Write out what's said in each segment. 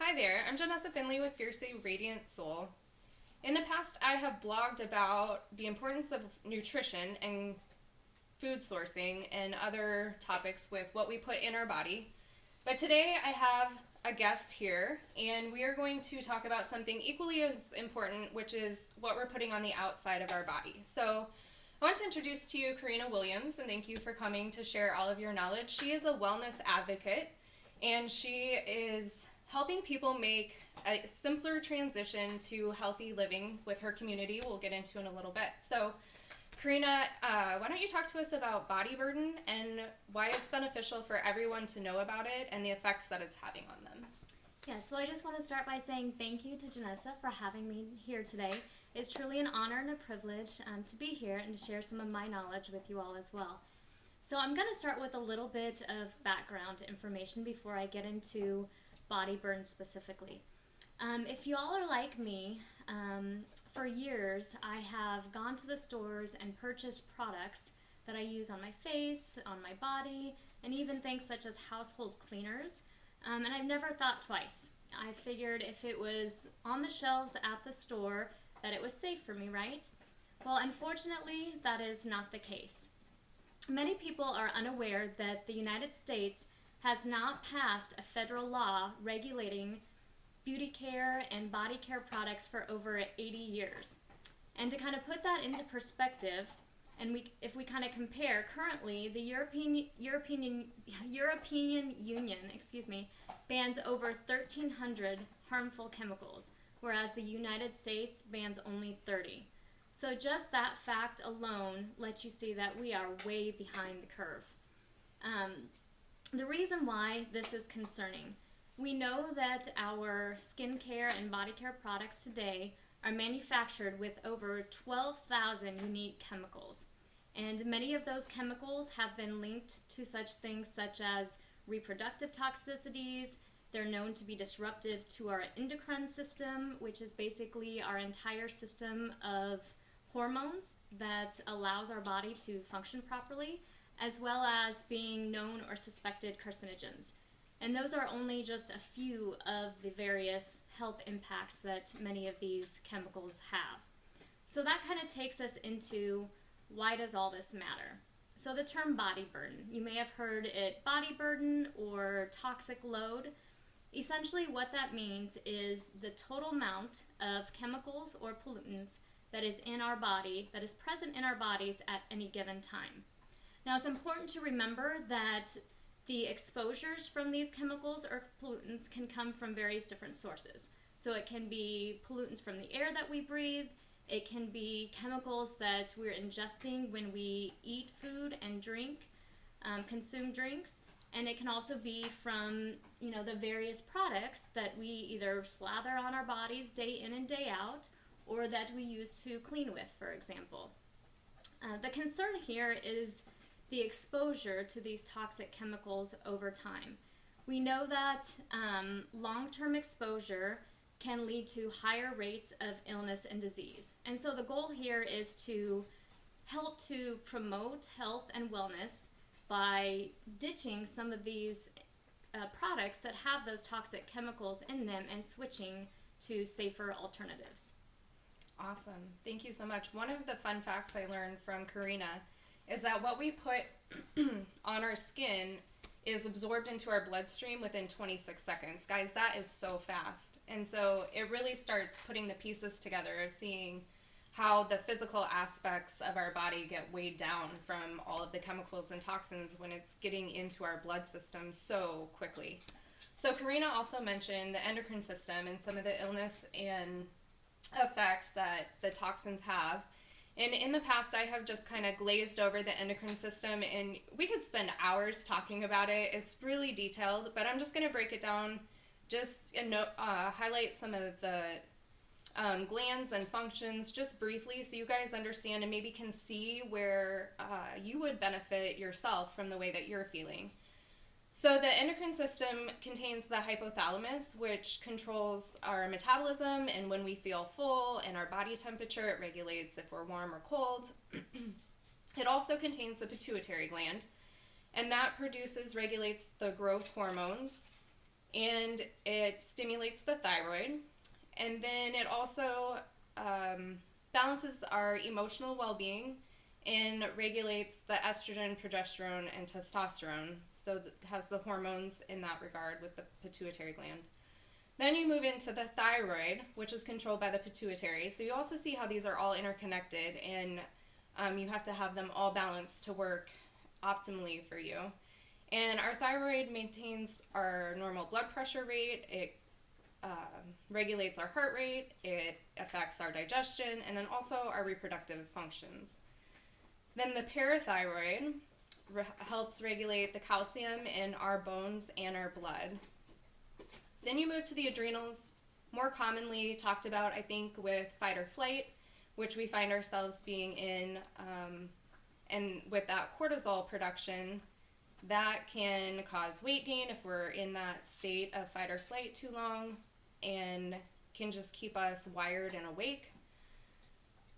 Hi there, I'm Janessa Finley with Fiercely Radiant Soul. In the past, I have blogged about the importance of nutrition and food sourcing and other topics with what we put in our body. But today I have a guest here, and we are going to talk about something equally as important, which is what we're putting on the outside of our body. So I want to introduce to you Karina Williams, and thank you for coming to share all of your knowledge. She is a wellness advocate, and she is helping people make a simpler transition to healthy living with her community. We'll get into in a little bit. So Karina, why don't you talk to us about body burden and why it's beneficial for everyone to know about it and the effects that it's having on them? Yes, well, I just want to start by saying thank you to Janessa for having me here today. It's truly an honor and a privilege to be here and to share some of my knowledge with you all as well. So I'm going to start with a little bit of background information before I get into body burn specifically. If you all are like me, for years I have gone to the stores and purchased products that I use on my face, on my body, and even things such as household cleaners. And I've never thought twice. I figured if it was on the shelves at the store that it was safe for me, right? Well, unfortunately, that is not the case. Many people are unaware that the United States has not passed a federal law regulating beauty care and body care products for over 80 years. And to kind of put that into perspective, and if we kind of compare, currently the European Union, bans over 1,300 harmful chemicals, whereas the United States bans only 30. So just that fact alone lets you see that we are way behind the curve. The reason why this is concerning, we know that our skincare and body care products today are manufactured with over 12,000 unique chemicals. And many of those chemicals have been linked to such things such as reproductive toxicities. They're known to be disruptive to our endocrine system, which is basically our entire system of hormones that allows our body to function properly, as well as being known or suspected carcinogens. And those are only just a few of the various health impacts that many of these chemicals have. So that kind of takes us into why does all this matter? So the term body burden, you may have heard it body burden or toxic load. Essentially what that means is the total amount of chemicals or pollutants that is in our body, that is present in our bodies at any given time. Now it's important to remember that the exposures from these chemicals or pollutants can come from various different sources. So it can be pollutants from the air that we breathe, it can be chemicals that we're ingesting when we eat food and drink, consume drinks, and it can also be from the various products that we either slather on our bodies day in and day out, or that we use to clean with, for example. The concern here is the exposure to these toxic chemicals over time. We know that long-term exposure can lead to higher rates of illness and disease. And so the goal here is to help to promote health and wellness by ditching some of these products that have those toxic chemicals in them and switching to safer alternatives. Awesome. Thank you so much. One of the fun facts I learned from Karina is that what we put on our skin is absorbed into our bloodstream within 26 seconds. Guys, that is so fast. And so it really starts putting the pieces together of seeing how the physical aspects of our body get weighed down from all of the chemicals and toxins when it's getting into our blood system so quickly. So Karina also mentioned the endocrine system and some of the illness and effects that the toxins have. And in the past, I have just kind of glazed over the endocrine system, and we could spend hours talking about it. It's really detailed, but I'm just going to break it down, just highlight some of the glands and functions just briefly so you guys understand and maybe can see where you would benefit yourself from the way that you're feeling. So the endocrine system contains the hypothalamus, which controls our metabolism and when we feel full, and our body temperature. It regulates if we're warm or cold. It also contains the pituitary gland, and that regulates the growth hormones and it stimulates the thyroid. And then it also balances our emotional well-being and regulates the estrogen, progesterone, and testosterone. So it has the hormones in that regard with the pituitary gland. Then you move into the thyroid, which is controlled by the pituitary. So you also see how these are all interconnected, and you have to have them all balanced to work optimally for you. And our thyroid maintains our normal blood pressure rate. It regulates our heart rate. It affects our digestion, and then also our reproductive functions. Then the parathyroid helps regulate the calcium in our bones and our blood. Then you move to the adrenals, more commonly talked about, I think, with fight or flight, which we find ourselves being in, and with that cortisol production, that can cause weight gain if we're in that state of fight or flight too long, and can just keep us wired and awake.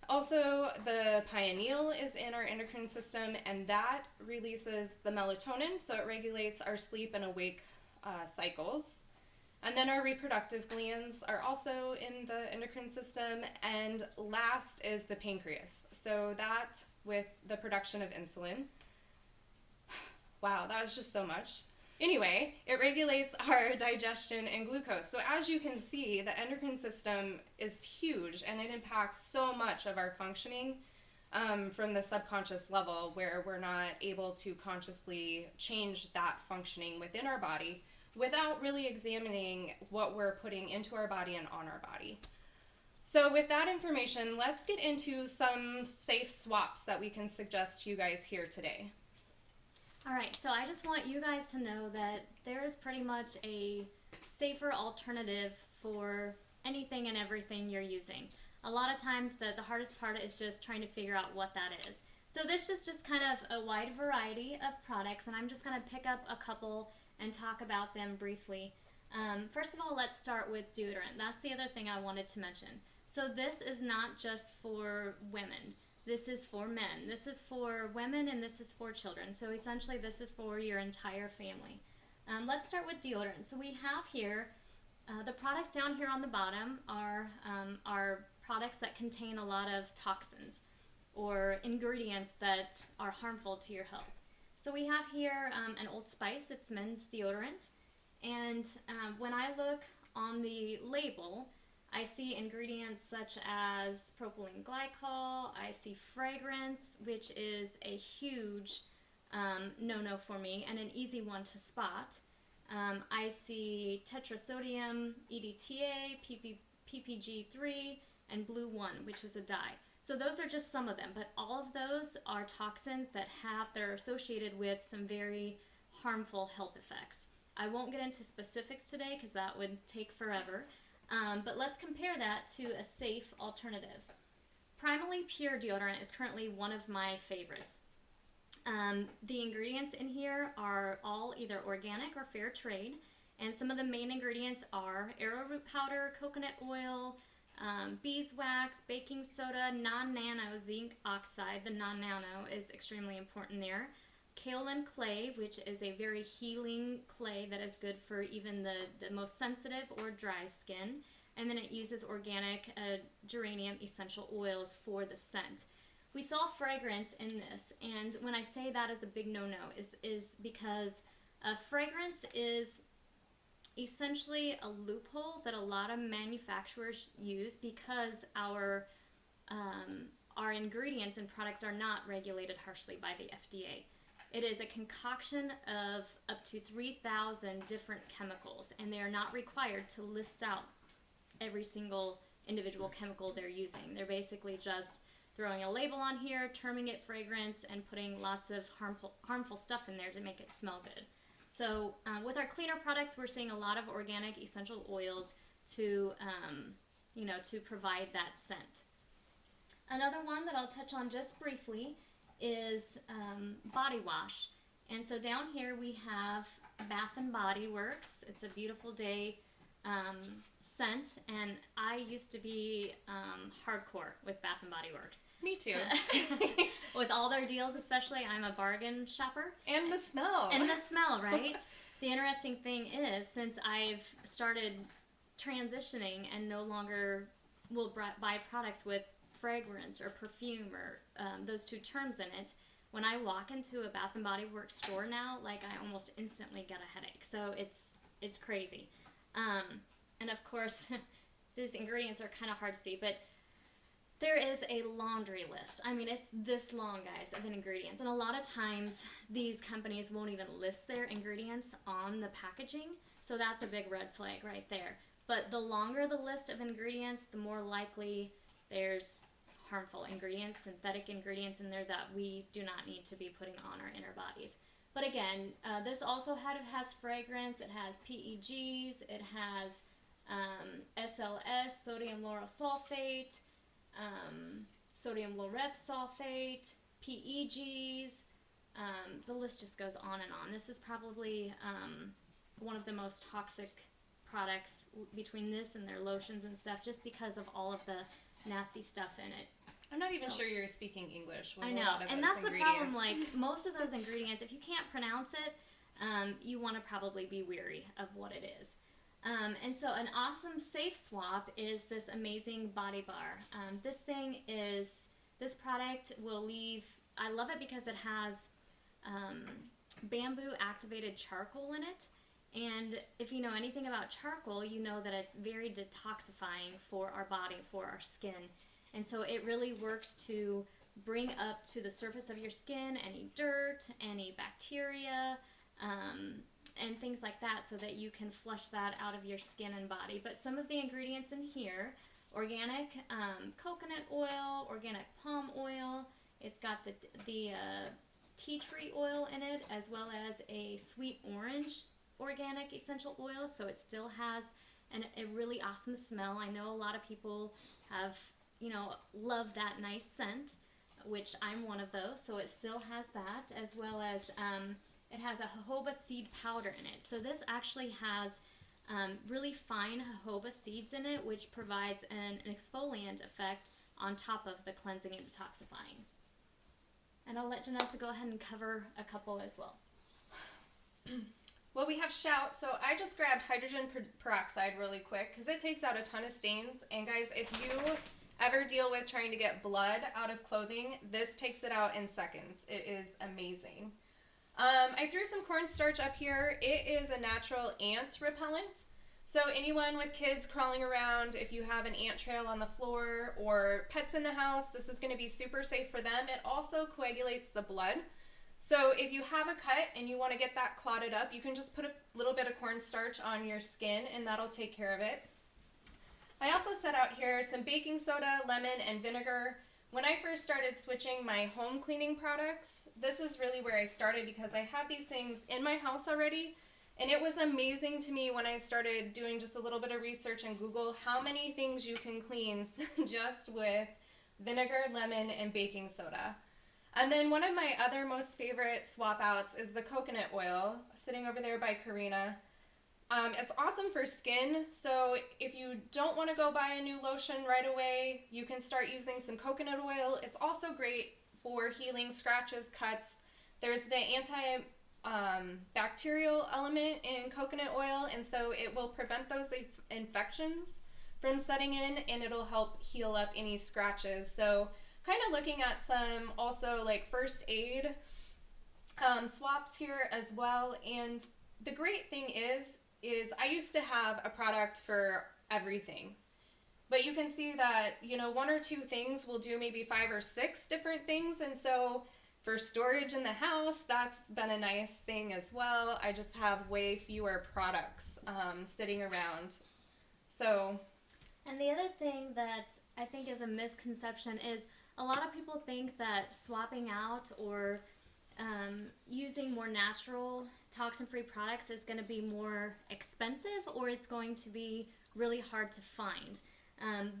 Also, the pineal is in our endocrine system, and that releases the melatonin, so it regulates our sleep and awake cycles. And then our reproductive glands are also in the endocrine system, and last is the pancreas. So that with the production of insulin. Wow, that was just so much. Anyway, it regulates our digestion and glucose. So as you can see, the endocrine system is huge, and it impacts so much of our functioning from the subconscious level, where we're not able to consciously change that functioning within our body without really examining what we're putting into our body and on our body. So with that information, let's get into some safe swaps that we can suggest to you guys here today. All right, so I just want you guys to know that there is pretty much a safer alternative for anything and everything you're using. A lot of times the hardest part is just trying to figure out what that is. So this is just kind of a wide variety of products, and I'm just going to pick up a couple and talk about them briefly. First of all, let's start with deodorant. That's the other thing I wanted to mention. So this is not just for women. This is for men. This is for women, and this is for children. So essentially, this is for your entire family. Let's start with deodorant. So we have here, the products down here on the bottom are products that contain a lot of toxins or ingredients that are harmful to your health. So we have here an Old Spice. It's men's deodorant. And when I look on the label, I see ingredients such as propylene glycol. I see fragrance, which is a huge no-no for me and an easy one to spot. I see tetrasodium, EDTA, PPG3, and Blue 1, which is a dye. So those are just some of them, but all of those are toxins that are associated with some very harmful health effects. I won't get into specifics today because that would take forever. But let's compare that to a safe alternative. Primally Pure deodorant is currently one of my favorites. The ingredients in here are all either organic or fair trade, and some of the main ingredients are arrowroot powder, coconut oil, beeswax, baking soda, non-nano zinc oxide. The non-nano is extremely important there. Kaolin clay, which is a very healing clay that is good for even the most sensitive or dry skin. And then it uses organic geranium essential oils for the scent. We saw fragrance in this, and when I say that is a big no-no, is because fragrance is essentially a loophole that a lot of manufacturers use because our ingredients and products are not regulated harshly by the FDA. It is a concoction of up to 3,000 different chemicals, and they are not required to list out every single individual chemical they're using. They're basically just throwing a label on here, terming it fragrance, and putting lots of harmful stuff in there to make it smell good. So with our cleaner products, we're seeing a lot of organic essential oils to provide that scent. Another one that I'll touch on just briefly is body wash. And so down here we have Bath and Body Works. It's a beautiful day scent, and I used to be hardcore with Bath and Body Works. Me too. With all their deals especially, I'm a bargain shopper. And the smell. And the smell, right? The interesting thing is, since I've started transitioning and no longer will buy products with fragrance or perfume or those two terms in it, when I walk into a Bath and Body Works store now, like I almost instantly get a headache. So it's crazy. And of course, these ingredients are kind of hard to see, but there is a laundry list. I mean, it's this long, guys, of ingredients. And a lot of times, these companies won't even list their ingredients on the packaging. So that's a big red flag right there. But the longer the list of ingredients, the more likely there's harmful ingredients, synthetic ingredients in there that we do not need to be putting on our inner bodies. But again, this also has fragrance. It has PEGs. It has SLS, sodium lauryl sulfate, sodium lauryl sulfate, PEGs. The list just goes on and on. This is probably one of the most toxic products between this and their lotions and stuff, just because of all of the nasty stuff in it. I'm not even sure you're speaking English. I know, and that's the problem. Like, most of those ingredients, if you can't pronounce it, you want to probably be weary of what it is. And so an awesome safe swap is this amazing body bar. This product will leave, I love it because it has bamboo activated charcoal in it. And if you know anything about charcoal, you know that it's very detoxifying for our body, for our skin. And so it really works to bring up to the surface of your skin any dirt, any bacteria, and things like that, so that you can flush that out of your skin and body. But some of the ingredients in here, organic coconut oil, organic palm oil, it's got the tea tree oil in it, as well as a sweet orange organic essential oil, so it still has a really awesome smell. I know a lot of people have, love that nice scent, which I'm one of those, so it still has that, as well as it has a jojoba seed powder in it. So this actually has really fine jojoba seeds in it, which provides an exfoliant effect on top of the cleansing and detoxifying. And I'll let Janessa go ahead and cover a couple as well. Well, we have Shout. So I just grabbed hydrogen peroxide really quick because it takes out a ton of stains. And guys, if you ever deal with trying to get blood out of clothing, this takes it out in seconds. It is amazing. I threw some cornstarch up here. It is a natural ant repellent. So anyone with kids crawling around, if you have an ant trail on the floor or pets in the house, this is going to be super safe for them. It also coagulates the blood. So if you have a cut and you want to get that clotted up, you can just put a little bit of cornstarch on your skin and that'll take care of it. I also set out here some baking soda, lemon, and vinegar. When I first started switching my home cleaning products, this is really where I started because I had these things in my house already. And it was amazing to me when I started doing just a little bit of research on Google how many things you can clean just with vinegar, lemon, and baking soda. And then one of my other most favorite swap outs is the coconut oil, sitting over there by Karina. It's awesome for skin, so if you don't want to go buy a new lotion right away, you can start using some coconut oil. It's also great for healing scratches, cuts. There's the antibacterial element in coconut oil, and so it will prevent those infections from setting in, and it'll help heal up any scratches. So kind of looking at some also like first aid swaps here as well. And the great thing is I used to have a product for everything, but you can see that, one or two things will do maybe 5 or 6 different things. And so for storage in the house, that's been a nice thing as well. I just have way fewer products sitting around. So, and the other thing that I think is a misconception is a lot of people think that swapping out or using more natural toxin-free products is going to be more expensive, or it's going to be really hard to find.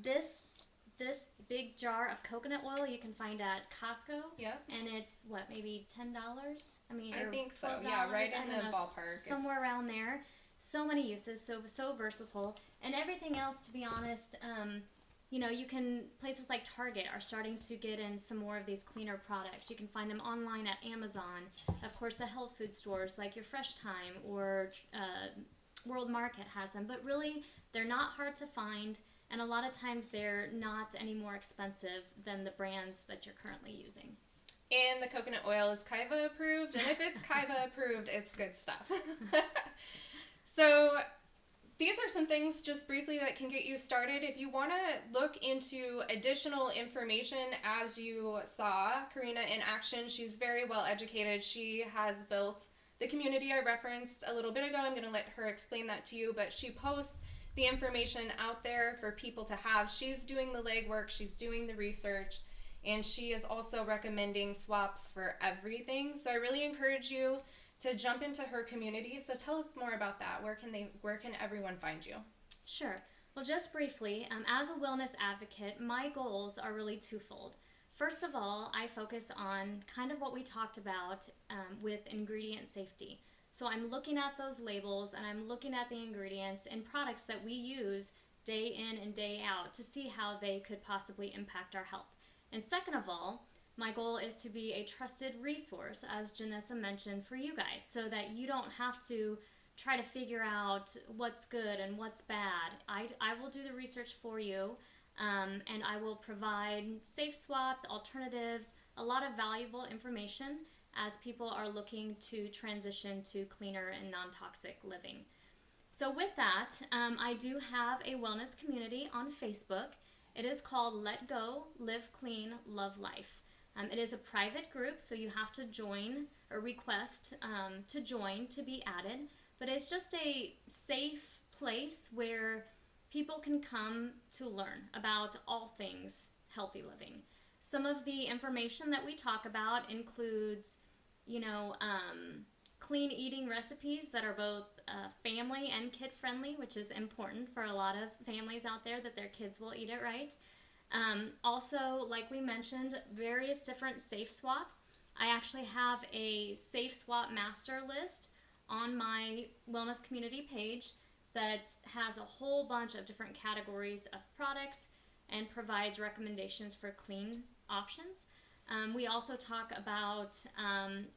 This big jar of coconut oil you can find at Costco. Yep. And it's maybe $10? I think so. $12, Yeah, right in the ballpark. Somewhere around there. So many uses, so versatile. And everything else, to be honest, You can, places like Target are starting to get in some more of these cleaner products. You can find them online at Amazon. Of course, the health food stores like your Fresh Time or World Market has them. But really, they're not hard to find, and a lot of times they're not any more expensive than the brands that you're currently using. And the coconut oil is Kaiva approved, and if it's Kaiva approved, it's good stuff. So these are some things just briefly that can get you started. If you want to look into additional information, as you saw Karina in action, she's very well educated. She has built the community I referenced a little bit ago. I'm going to let her explain that to you, but she posts the information out there for people to have. She's doing the legwork, she's doing the research, and she is also recommending swaps for everything. So I really encourage you to jump into her community. So tell us more about that. Where can everyone find you? Sure. Well, just briefly, as a wellness advocate, my goals are really twofold. First of all, I focus on kind of what we talked about with ingredient safety. So I'm looking at those labels and I'm looking at the ingredients in products that we use day in and day out to see how they could possibly impact our health. And second of all, my goal is to be a trusted resource, as Janessa mentioned, for you guys, so that you don't have to try to figure out what's good and what's bad. I will do the research for you, and I will provide safe swaps, alternatives, a lot of valuable information as people are looking to transition to cleaner and non-toxic living. So with that, I do have a wellness community on Facebook. It is called Let Go, Live Clean, Love Life. It is a private group, so you have to join or request to join to be added. But it's just a safe place where people can come to learn about all things healthy living. Some of the information that we talk about includes, clean eating recipes that are both family and kid friendly, which is important for a lot of families out there, that their kids will eat it right. Also, like we mentioned, various different safe swaps. I actually have a safe swap master list on my wellness community page that has a whole bunch of different categories of products and provides recommendations for clean options. We also talk about,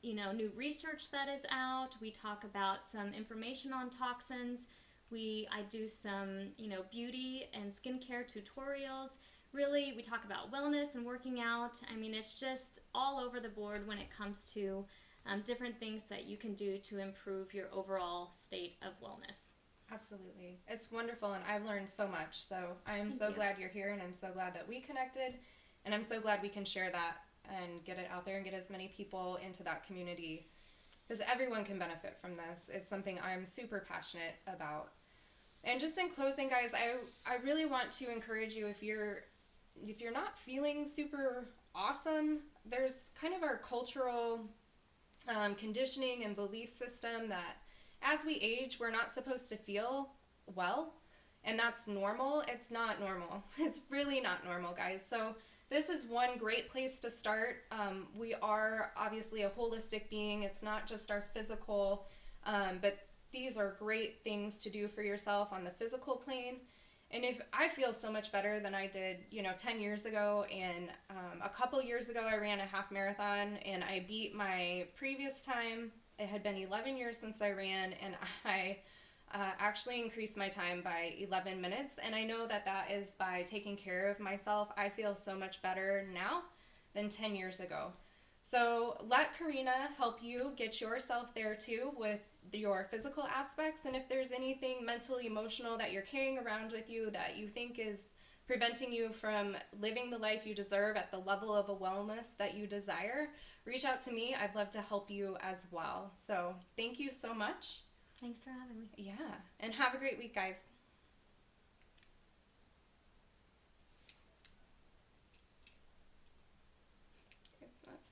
new research that is out. We talk about some information on toxins. I do some, beauty and skincare tutorials. Really, we talk about wellness and working out. I mean, it's just all over the board when it comes to different things that you can do to improve your overall state of wellness. Absolutely. It's wonderful, and I've learned so much. So I'm so glad you're here, and I'm so glad that we connected, and I'm so glad we can share that and get it out there and get as many people into that community, because everyone can benefit from this. It's something I'm super passionate about. And just in closing, guys, I really want to encourage you, if you're not feeling super awesome, there's kind of our cultural conditioning and belief system that as we age, we're not supposed to feel well, and that's normal. It's not normal. It's really not normal, guys. So this is one great place to start. We are obviously a holistic being. It's not just our physical, but these are great things to do for yourself on the physical plane. And if I feel so much better than I did, 10 years ago, and a couple years ago I ran a half marathon and I beat my previous time. It had been 11 years since I ran, and I actually increased my time by 11 minutes. And I know that is by taking care of myself. I feel so much better now than 10 years ago. So let Karina help you get yourself there too with your physical aspects. And if there's anything mental, emotional that you're carrying around with you that you think is preventing you from living the life you deserve at the level of a wellness that you desire, reach out to me. I'd love to help you as well. So thank you so much. Thanks for having me. Yeah. And have a great week, guys.